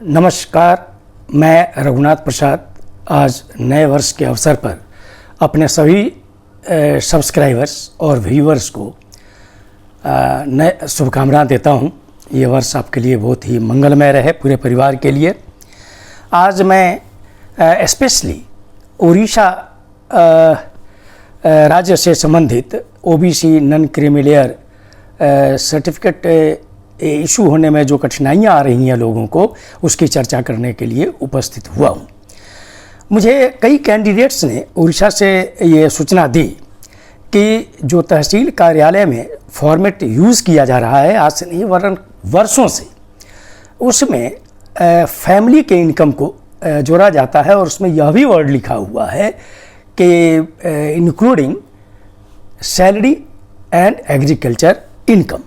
नमस्कार, मैं रघुनाथ प्रसाद आज नए वर्ष के अवसर पर अपने सभी सब्सक्राइबर्स और व्यूअर्स को नए शुभकामनाएं देता हूं। ये वर्ष आपके लिए बहुत ही मंगलमय रहे, पूरे परिवार के लिए। आज मैं स्पेशली उड़ीसा राज्य से संबंधित OBC non creamy layer certificate issue होने में जो कठिनाइयाँ आ रही हैं लोगों को, उसकी चर्चा करने के लिए उपस्थित हुआ हूँ। मुझे कई कैंडिडेट्स ने उड़ीसा से ये सूचना दी कि जो तहसील कार्यालय में फॉर्मेट यूज़ किया जा रहा है आज से नहीं वरन वर्षों से, उसमें फैमिली के इनकम को जोड़ा जाता है और उसमें यह भी वर्ड लिखा हुआ है कि including salary and agriculture income.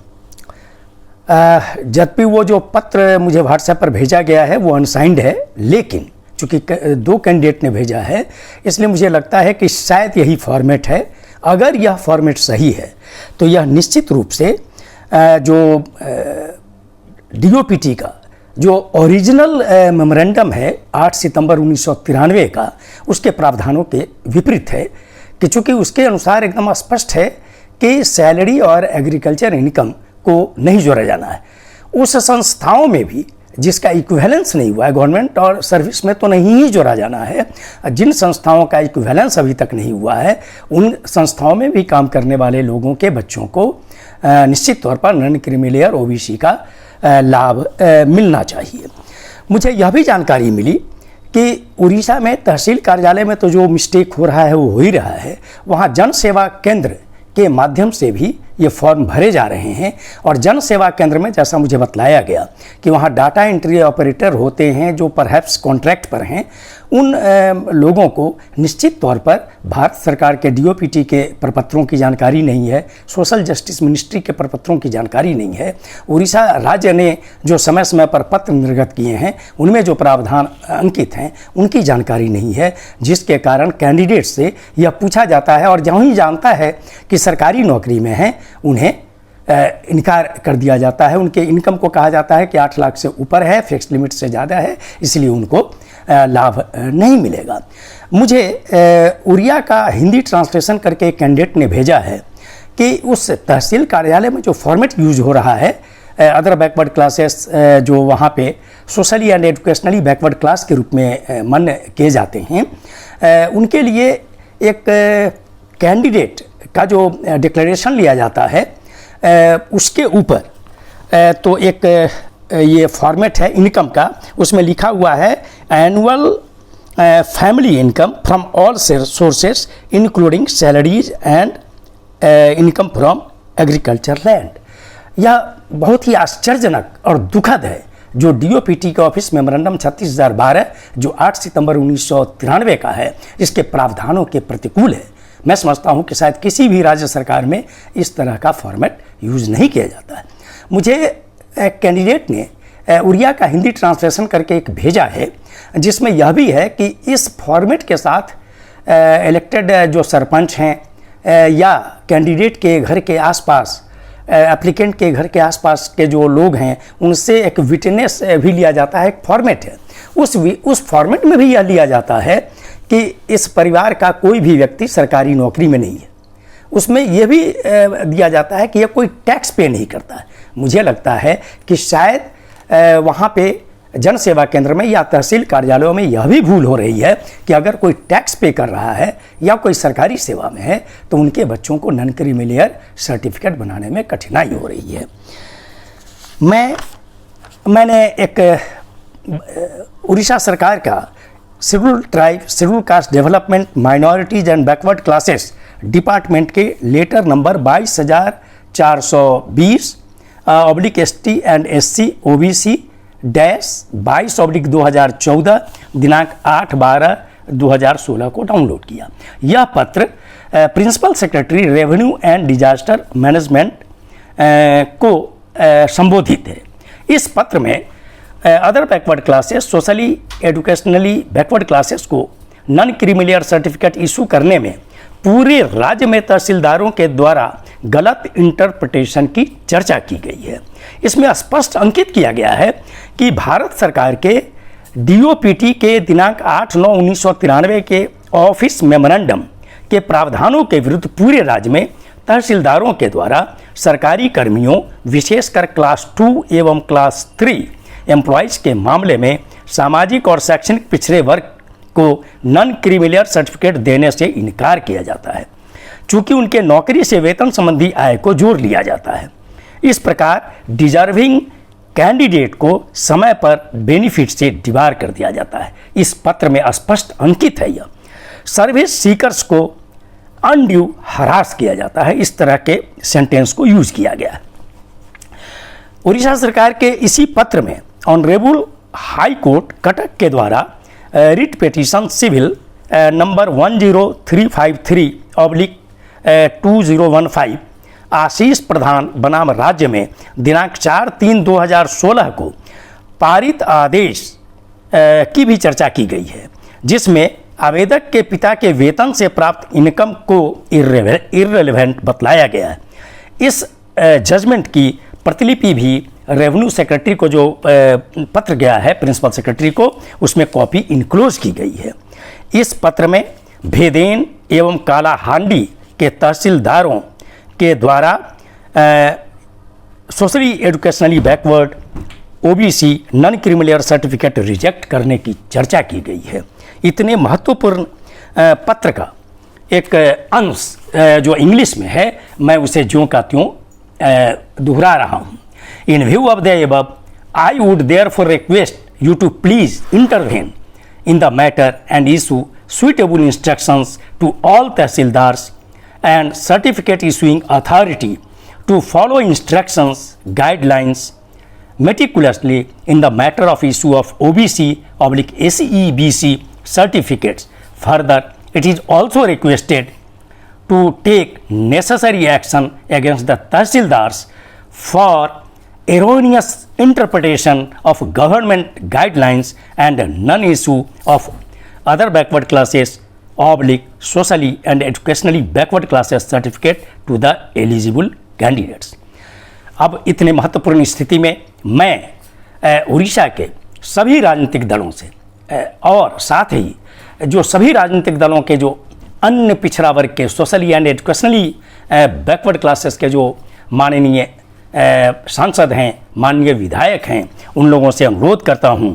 जबकि वो जो पत्र मुझे व्हाट्सएप पर भेजा गया है वो अनसाइंड है, लेकिन चूँकि दो कैंडिडेट ने भेजा है इसलिए मुझे लगता है कि शायद यही फॉर्मेट है। अगर यह फॉर्मेट सही है तो यह निश्चित रूप से जो डीओपीटी का जो ओरिजिनल मेमोरेंडम है 8 सितंबर 1993 का, उसके प्रावधानों के विपरीत है कि चूँकि उसके अनुसार एकदम स्पष्ट है कि सैलरी और एग्रीकल्चर इनकम को नहीं जोड़ा जाना है। उस संस्थाओं में भी जिसका इक्विवेलेंस नहीं हुआ है, गवर्नमेंट और सर्विस में तो नहीं ही जोड़ा जाना है, जिन संस्थाओं का इक्विवेलेंस अभी तक नहीं हुआ है उन संस्थाओं में भी काम करने वाले लोगों के बच्चों को निश्चित तौर पर नॉन क्रीमी लेयर ओबीसी का लाभ मिलना चाहिए। मुझे यह भी जानकारी मिली कि उड़ीसा में तहसील कार्यालय में तो जो मिस्टेक हो रहा है वो हो ही रहा है, वहाँ जन सेवा केंद्र के माध्यम से भी ये फॉर्म भरे जा रहे हैं। और जन सेवा केंद्र में जैसा मुझे बतलाया गया कि वहाँ डाटा एंट्री ऑपरेटर होते हैं जो परहैप्स कॉन्ट्रैक्ट पर हैं, उन लोगों को निश्चित तौर पर भारत सरकार के डीओपीटी के प्रपत्रों की जानकारी नहीं है, सोशल जस्टिस मिनिस्ट्री के प्रपत्रों की जानकारी नहीं है। उड़ीसा राज्य ने जो समय समय पर पत्र निर्गत किए हैं उनमें जो प्रावधान अंकित हैं उनकी जानकारी नहीं है, जिसके कारण कैंडिडेट से यह पूछा जाता है और जहाँ ही जानता है कि सरकारी नौकरी में हैं उन्हें इनकार कर दिया जाता है। उनके इनकम को कहा जाता है कि 8 लाख से ऊपर है, फिक्स लिमिट से ज़्यादा है, इसलिए उनको लाभ नहीं मिलेगा। मुझे उड़िया का हिंदी ट्रांसलेशन करके एक कैंडिडेट ने भेजा है कि उस तहसील कार्यालय में जो फॉर्मेट यूज हो रहा है अदर बैकवर्ड क्लासेस जो वहाँ पे socially and educationally backward class के रूप में मान्य किए जाते हैं, उनके लिए एक कैंडिडेट का जो डिक्लेरेशन लिया जाता है उसके ऊपर तो एक ये फॉर्मेट है इनकम का, उसमें लिखा हुआ है annual family income from all sources including salaries and income from agriculture land. यह बहुत ही आश्चर्यजनक और दुखद है। जो डीओपीटी का ऑफिस मेमोरेंडम 36/012 जो 8 सितंबर 1993 का है, इसके प्रावधानों के प्रतिकूल है। मैं समझता हूं कि शायद किसी भी राज्य सरकार में इस तरह का फॉर्मेट यूज़ नहीं किया जाता है। मुझे एक कैंडिडेट ने उड़िया का हिंदी ट्रांसलेशन करके एक भेजा है जिसमें यह भी है कि इस फॉर्मेट के साथ इलेक्टेड जो सरपंच हैं या कैंडिडेट के घर के आसपास, एप्लीकेंट के घर के आसपास के जो लोग हैं उनसे एक विटनेस भी लिया जाता है। एक फॉर्मेट है, उस फॉर्मेट में भी यह लिया जाता है कि इस परिवार का कोई भी व्यक्ति सरकारी नौकरी में नहीं है। उसमें यह भी दिया जाता है कि यह कोई टैक्स पे नहीं करता है। मुझे लगता है कि शायद वहाँ पे जन सेवा केंद्र में या तहसील कार्यालयों में यह भी भूल हो रही है कि अगर कोई टैक्स पे कर रहा है या कोई सरकारी सेवा में है तो उनके बच्चों को नॉन क्रीमी लेयर सर्टिफिकेट बनाने में कठिनाई हो रही है। मैंने एक उड़ीसा सरकार का schedule tribe, schedule caste development, minorities and backward classes department के letter number 22,420/ST and SC OBC -22/2014 दिनांक 8/12/2016 को डाउनलोड किया। यह पत्र principal secretary revenue and disaster management को संबोधित है। इस पत्र में other backward classes, socially educationally backward classes को non creamy layer certificate issue करने में पूरे राज्य में तहसीलदारों के द्वारा गलत इंटरप्रिटेशन की चर्चा की गई है। इसमें स्पष्ट अंकित किया गया है कि भारत सरकार के DOPT के दिनांक 8/9/1993 के ऑफिस मेमोरेंडम के प्रावधानों के विरुद्ध पूरे राज्य में तहसीलदारों के द्वारा सरकारी कर्मियों, विशेषकर क्लास 2 एवं क्लास 3 एम्प्लॉयज़ के मामले में सामाजिक और शैक्षणिक पिछड़े वर्ग को नॉन क्रीमिलियर सर्टिफिकेट देने से इनकार किया जाता है, चूँकि उनके नौकरी से वेतन संबंधी आय को जोड़ लिया जाता है। इस प्रकार डिजर्विंग कैंडिडेट को समय पर बेनिफिट से डिबार कर दिया जाता है। इस पत्र में स्पष्ट अंकित है यह सर्विस सीकर्स को अनड्यू हरास किया जाता है। इस तरह के सेंटेंस को यूज किया गया है। उड़ीसा सरकार के इसी पत्र में ऑनरेबल हाई कोर्ट कटक के द्वारा रिट पिटीशन सिविल नंबर 10353/2015 आशीष प्रधान बनाम राज्य में दिनांक 4/3/2016 को पारित आदेश की भी चर्चा की गई है, जिसमें आवेदक के पिता के वेतन से प्राप्त इनकम को इर्रेलेवेंट बतलाया गया है। इस जजमेंट की प्रतिलिपि भी रेवेन्यू सेक्रेटरी को जो पत्र गया है प्रिंसिपल सेक्रेटरी को, उसमें कॉपी इनक्लोज की गई है। इस पत्र में भेदेन एवं कालाहांडी के तहसीलदारों के द्वारा socially educationally backward OBC non creamy layer certificate reject करने की चर्चा की गई है। इतने महत्वपूर्ण पत्र का एक अंश जो इंग्लिश में है, मैं उसे ज्यों का त्यों दोहरा रहा हूँ। इन view of the above, I would therefore request you to please intervene in the matter and issue suitable instructions to all Tahsildars and certificate issuing authority to follow instructions, guidelines meticulously in the matter of issue of OBC/SEBC certificates. Further, it is also requested to take necessary action against the Tahsildars for erroneous interpretation of government guidelines and non-issue of other backward classes/socially and educationally backward classes certificate to the eligible candidates. अब इतने महत्वपूर्ण स्थिति में मैं उड़ीसा के सभी राजनीतिक दलों से और साथ ही जो सभी राजनीतिक दलों के जो अन्य पिछड़ा वर्ग के socially and educationally backward classes के जो माननीय सांसद हैं, माननीय विधायक हैं, उन लोगों से अनुरोध करता हूं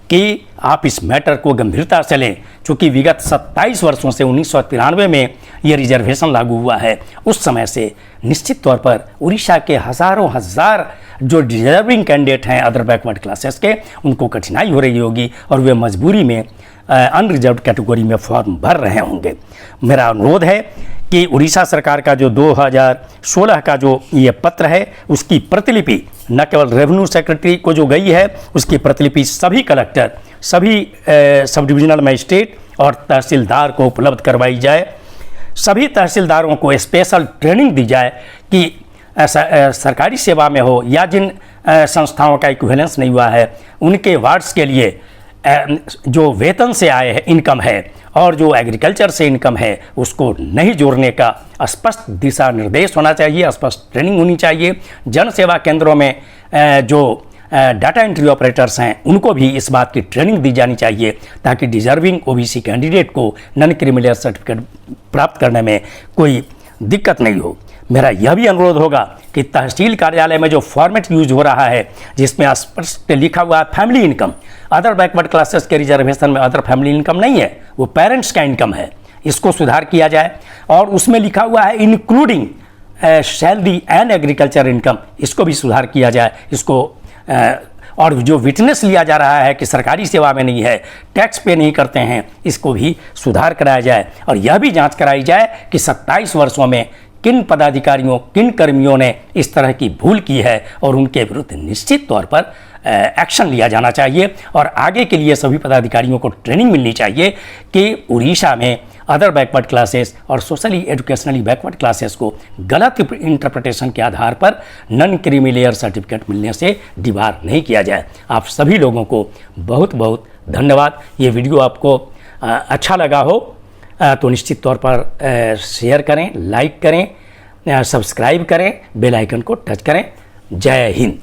कि आप इस मैटर को गंभीरता से लें, चूँकि विगत 27 वर्षों से 1993 में ये रिजर्वेशन लागू हुआ है, उस समय से निश्चित तौर पर उड़ीसा के हज़ारों हज़ार जो डिजर्विंग कैंडिडेट हैं अदर बैकवर्ड क्लासेस के, उनको कठिनाई हो रही होगी और वे मजबूरी में अनरिजर्व्ड कैटेगरी में फॉर्म भर रहे होंगे। मेरा अनुरोध है कि उड़ीसा सरकार का जो 2016 का जो ये पत्र है, उसकी प्रतिलिपि न केवल रेवेन्यू सेक्रेटरी को जो गई है, उसकी प्रतिलिपि सभी कलेक्टर, सभी सब डिविजनल मजिस्ट्रेट और तहसीलदार को उपलब्ध करवाई जाए। सभी तहसीलदारों को स्पेशल ट्रेनिंग दी जाए कि सरकारी सेवा में हो या जिन संस्थाओं का इक्विवेलेंस नहीं हुआ है, उनके वार्ड्स के लिए जो वेतन से आए है इनकम है और जो एग्रीकल्चर से इनकम है, उसको नहीं जोड़ने का स्पष्ट दिशा निर्देश होना चाहिए, स्पष्ट ट्रेनिंग होनी चाहिए। जन सेवा केंद्रों में जो डाटा एंट्री ऑपरेटर्स हैं, उनको भी इस बात की ट्रेनिंग दी जानी चाहिए ताकि डिजर्विंग OBC कैंडिडेट को नॉन क्रीमिलियर सर्टिफिकेट प्राप्त करने में कोई दिक्कत नहीं हो। मेरा यह भी अनुरोध होगा कि तहसील कार्यालय में जो फॉर्मेट यूज हो रहा है, जिसमें स्पष्ट लिखा हुआ है family income, other backward classes के रिजर्वेशन में अदर फैमिली इनकम नहीं है, वो पेरेंट्स का इनकम है, इसको सुधार किया जाए। और उसमें लिखा हुआ है including salary and agriculture income, इसको भी सुधार किया जाए। इसको और जो विटनेस लिया जा रहा है कि सरकारी सेवा में नहीं है, टैक्स पे नहीं करते हैं, इसको भी सुधार कराया जाए। और यह भी जांच कराई जाए कि 27 वर्षों में किन पदाधिकारियों, किन कर्मियों ने इस तरह की भूल की है और उनके विरुद्ध निश्चित तौर पर एक्शन लिया जाना चाहिए। और आगे के लिए सभी पदाधिकारियों को ट्रेनिंग मिलनी चाहिए कि उड़ीसा में अदर बैकवर्ड क्लासेस और सोशली एजुकेशनली बैकवर्ड क्लासेस को गलत इंटरप्रिटेशन के आधार पर नॉन क्रीमिलियर सर्टिफिकेट मिलने से डिबार नहीं किया जाए। आप सभी लोगों को बहुत बहुत धन्यवाद। ये वीडियो आपको अच्छा लगा हो तो निश्चित तौर पर शेयर करें, लाइक करें, सब्सक्राइब करें, बेल आइकन को टच करें। जय हिंद।